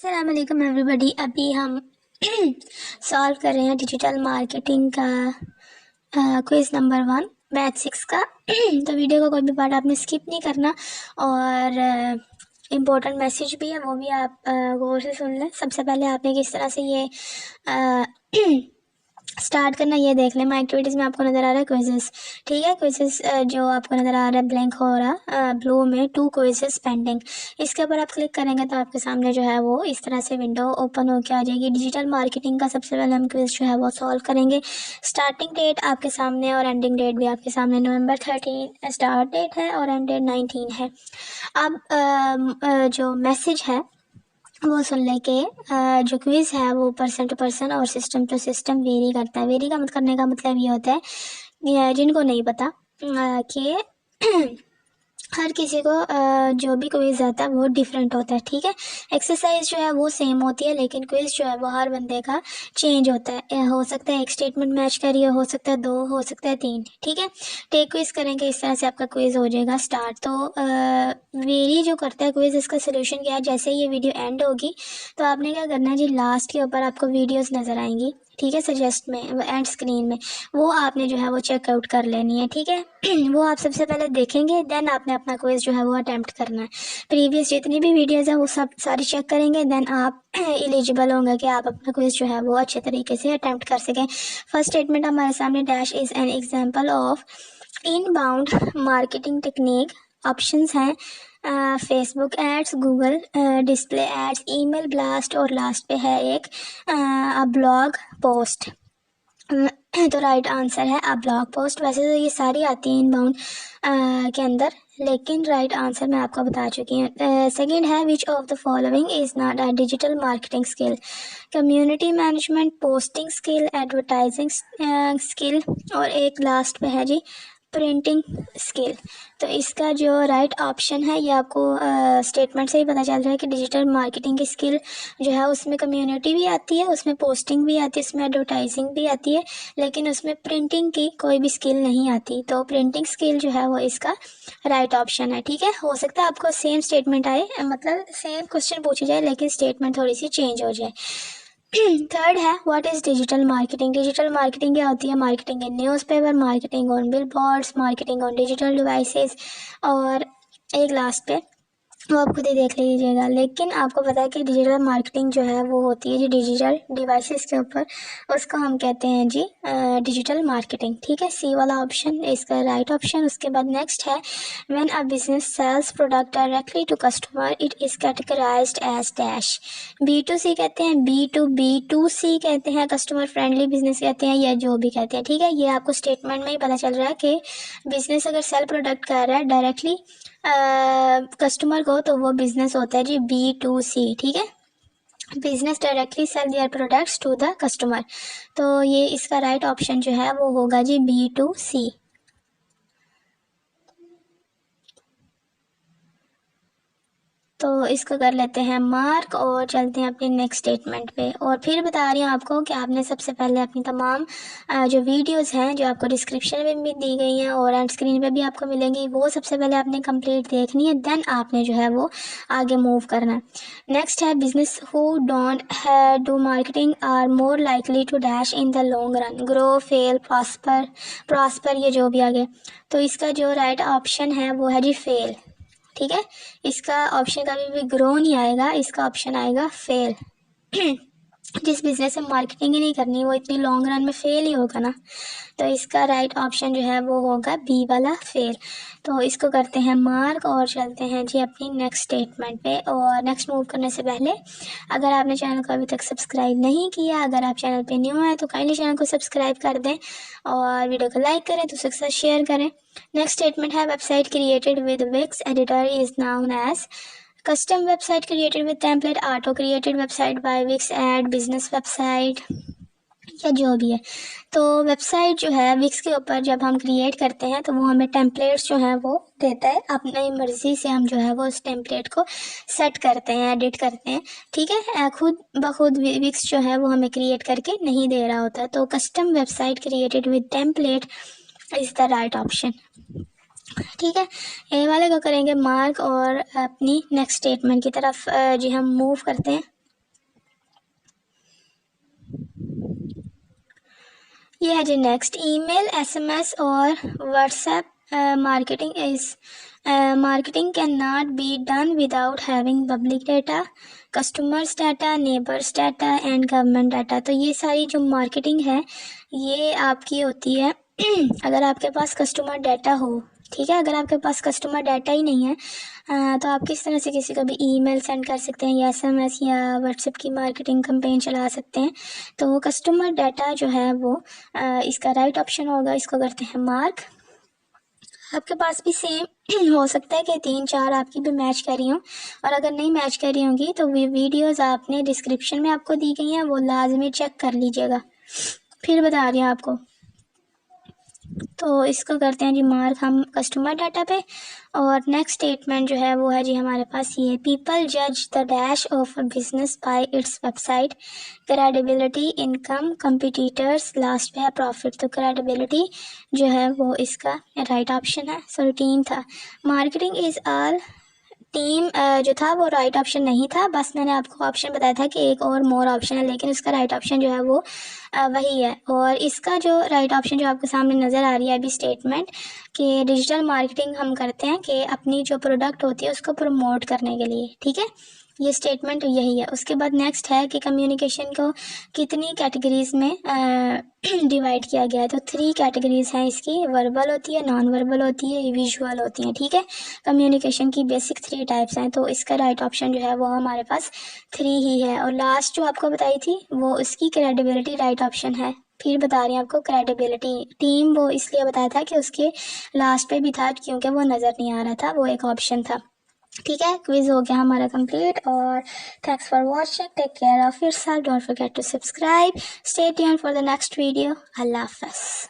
अस्सलाम वालेकुम एवरीबॉडी। अभी हम सॉल्व कर रहे हैं डिजिटल मार्केटिंग का क्विज़ नंबर 1 मैथ 6 का। तो वीडियो का कोई भी पार्ट आपने स्किप नहीं करना और इम्पोर्टेंट मैसेज भी है, वो भी आप गौर से सुन लें। सबसे पहले आपने किस तरह से ये स्टार्ट करना ये देख लें। माई एक्टिविटीज़ में आपको नज़र आ रहा है क्विजेस, ठीक है। क्विजेस जो आपको नज़र आ रहा है ब्लैंक हो रहा ब्लू में 2 क्विजेस पेंडिंग, इसके ऊपर आप क्लिक करेंगे तो आपके सामने जो है वो इस तरह से विंडो ओपन होकर आ जाएगी। डिजिटल मार्केटिंग का सबसे पहले हम क्विज जो है वो सॉल्व करेंगे। स्टार्टिंग डेट आपके सामने और एंडिंग डेट भी आपके सामने। नवंबर 13 स्टार्ट डेट है और एंड डेट 19 है। अब जो मैसेज है वो सुन ले के जो क्विज़ है वो पर्सन टू पर्सन और सिस्टम टू सिस्टम वेरी करता है। वेरी का मत करने का मतलब ये होता है जिनको नहीं पता कि हर किसी को जो भी क्विज़ आता है वो डिफरेंट होता है, ठीक है। एक्सरसाइज जो है वो सेम होती है लेकिन क्विज़ जो है वो हर बंदे का चेंज होता है। हो सकता है एक स्टेटमेंट मैच करिए, हो सकता है 2, हो सकता है 3, ठीक है। टेक क्विज़ करेंगे, इस तरह से आपका क्विज़ हो जाएगा स्टार्ट। तो वेरी जो करता है क्विज़, इसका सोल्यूशन क्या है, जैसे ये वीडियो एंड होगी तो आपने क्या करना है जी, लास्ट के ऊपर आपको वीडियोस नज़र आएंगी, ठीक है, सजेस्ट में एंड स्क्रीन में, वो आपने जो है वो चेकआउट कर लेनी है, ठीक है। वो आप सबसे पहले देखेंगे, देन आपने अपना क्विज़ जो है वो अटैम्प्ट करना है। प्रीवियस जितनी भी वीडियोस हैं वो सब सारी चेक करेंगे, देन आप एलिजिबल होंगे कि आप अपना क्विज़ जो है वो अच्छे तरीके से अटैम्प्ट कर सकें। फर्स्ट स्टेटमेंट हमारे सामने, dash is an example of inbound marketing technique. Options हैं Facebook ads, Google display ads, email blast और लास्ट पे है एक ब्लॉग पोस्ट। तो राइट आंसर है अ ब्लॉग पोस्ट। वैसे तो ये सारी आती हैं इनबाउंड के अंदर, लेकिन राइट आंसर मैं आपको बता चुकी हूँ। सेकंड है which of the following is not a digital marketing skill. Community management, posting skill, advertising skill और एक लास्ट पे है जी प्रिंटिंग स्किल। तो इसका जो राइट ऑप्शन है, ये आपको स्टेटमेंट से ही पता चल रहा है कि डिजिटल मार्केटिंग की स्किल जो है उसमें कम्युनिटी भी आती है, उसमें पोस्टिंग भी आती है, उसमें एडवर्टाइजिंग भी आती है, लेकिन उसमें प्रिंटिंग की कोई भी स्किल नहीं आती। तो प्रिंटिंग स्किल जो है वो इसका राइट ऑप्शन है, ठीक है। हो सकता है आपको सेम स्टेटमेंट आए, मतलब सेम क्वेश्चन पूछी जाए लेकिन स्टेटमेंट थोड़ी सी चेंज हो जाए। थर्ड है what is digital marketing. Digital marketing क्या होती है? Marketing in newspaper, marketing on billboards, marketing on digital devices और एक लास्ट पे वो आप खुद ही देख लीजिएगा। लेकिन आपको पता है कि डिजिटल मार्केटिंग जो है वो होती है जी डिजिटल डिवाइसेस के ऊपर, उसको हम कहते हैं जी डिजिटल मार्केटिंग, ठीक है। सी वाला ऑप्शन इसका राइट ऑप्शन। उसके बाद नेक्स्ट है when a business sells product directly to customer it is categorised as dash. B2C कहते हैं, B2C कहते हैं, कस्टमर फ्रेंडली बिजनेस कहते हैं, या जो भी कहते हैं, ठीक है। ये आपको स्टेटमेंट में ही पता चल रहा है कि बिजनेस अगर सेल प्रोडक्ट कर रहा है डायरेक्टली कस्टमर को तो वो बिजनेस होता है जी B2C, ठीक है। Business directly sell their products to the customer. तो ये इसका राइट ऑप्शन जो है वो होगा जी B2C। तो इसको कर लेते हैं मार्क और चलते हैं अपने नेक्स्ट स्टेटमेंट पे। और फिर बता रही हूँ आपको कि आपने सबसे पहले अपनी तमाम जो वीडियोस हैं जो आपको डिस्क्रिप्शन में भी दी गई हैं और एंड स्क्रीन पे भी आपको मिलेंगी, वो सबसे पहले आपने कंप्लीट देखनी है, देन आपने जो है वो आगे मूव करना है। नेक्स्ट है business who don't do marketing are more likely to dash in the long run, grow, fail, prosper, ये जो भी आगे। तो इसका जो राइट ऑप्शन है वो है जी फेल, ठीक है। इसका ऑप्शन कभी भी ग्रो नहीं आएगा, इसका ऑप्शन आएगा फेल। जिस बिजनेस में मार्केटिंग ही नहीं करनी वो इतनी लॉन्ग रन में फेल ही होगा ना। तो इसका राइट ऑप्शन जो है वो होगा बी वाला फेल। तो इसको करते हैं मार्क और चलते हैं जी अपनी नेक्स्ट स्टेटमेंट पे। और नेक्स्ट मूव करने से पहले अगर आपने चैनल को अभी तक सब्सक्राइब नहीं किया, अगर आप चैनल पे न्यू हैं तो काइंडली चैनल को सब्सक्राइब कर दें और वीडियो को लाइक करें, दूसरे के साथ शेयर करें। नेक्स्ट स्टेटमेंट है website created with Wix editor is known as. Custom website created with template, auto created website by Wix ad, business website, या जो भी है। तो वेबसाइट जो है विक्स के ऊपर जब हम क्रिएट करते हैं तो वो हमें टेम्पलेट्स जो हैं वो देता है, अपनी मर्ज़ी से हम जो है वो उस टेम्पलेट को सेट करते हैं, एडिट करते हैं, ठीक है। खुद ब खुद विक्स जो है वो हमें क्रिएट करके नहीं दे रहा होता। तो custom website created with template is the right option, ठीक है। ए वाले को करेंगे मार्क और अपनी नेक्स्ट स्टेटमेंट की तरफ जी हम मूव करते हैं। ये है जी नेक्स्ट, ईमेल, एसएमएस और WhatsApp marketing can not be done without having public data, customers data, neighbours data and government data. तो ये सारी जो मार्केटिंग है ये आपकी होती है अगर आपके पास कस्टमर डाटा हो, ठीक है। अगर आपके पास कस्टमर डाटा ही नहीं है तो आप किस तरह से किसी को भी ईमेल सेंड कर सकते हैं या एसएमएस या व्हाट्सएप की मार्केटिंग कैंपेन चला सकते हैं। तो कस्टमर डाटा जो है वो इसका राइट ऑप्शन होगा, इसको करते हैं मार्क। आपके पास भी सेम हो सकता है कि 3-4 आपकी भी मैच कर रही हों, और अगर नहीं मैच कर रही होंगी तो वीडियोस आपने डिस्क्रिप्शन में आपको दी गई हैं, वो लाजमी चेक कर लीजिएगा, फिर बता रही हूँ आपको। तो इसको करते हैं जी मार्क हम कस्टमर डाटा पे। और नेक्स्ट स्टेटमेंट जो है वो है जी हमारे पास ये, पीपल जज the dash of a business by its website, credibility, income, competitors, last पे है प्रॉफिट। तो क्रेडिबिलिटी जो है वो इसका राइट ऑप्शन है। सॉरी टीम था, मार्केटिंग इज ऑल टीम जो था वो राइट ऑप्शन नहीं था, बस मैंने आपको ऑप्शन बताया था कि एक और मोर ऑप्शन है, लेकिन उसका राइट ऑप्शन जो है वो वही है। और इसका जो राइट ऑप्शन जो आपके सामने नज़र आ रही है अभी स्टेटमेंट, कि डिजिटल मार्केटिंग हम करते हैं कि अपनी जो प्रोडक्ट होती है उसको प्रमोट करने के लिए, ठीक है। ये स्टेटमेंट यही है। उसके बाद नेक्स्ट है कि कम्युनिकेशन को कितनी कैटेगरीज में डिवाइड किया गया है। तो 3 कैटेगरीज हैं इसकी, वर्बल होती है, नॉन वर्बल होती है, विजुअल होती है, ठीक है। कम्युनिकेशन की बेसिक 3 टाइप्स हैं, तो इसका राइट ऑप्शन जो है वो हमारे पास 3 ही है। और लास्ट जो आपको बताई थी वो उसकी क्रेडिबिलिटी राइट ऑप्शन है। फिर बता रही हूँ आपको, क्रेडिबिलिटी टीम वो इसलिए बताया था कि उसके लास्ट पे भी था क्योंकि वो नज़र नहीं आ रहा था, वो एक ऑप्शन था, ठीक है। क्विज हो गया हमारा कंप्लीट, और thanks for watching, take care of yourself, don't forget to subscribe, stay tuned for the next video, अल्लाह हाफ़िज़।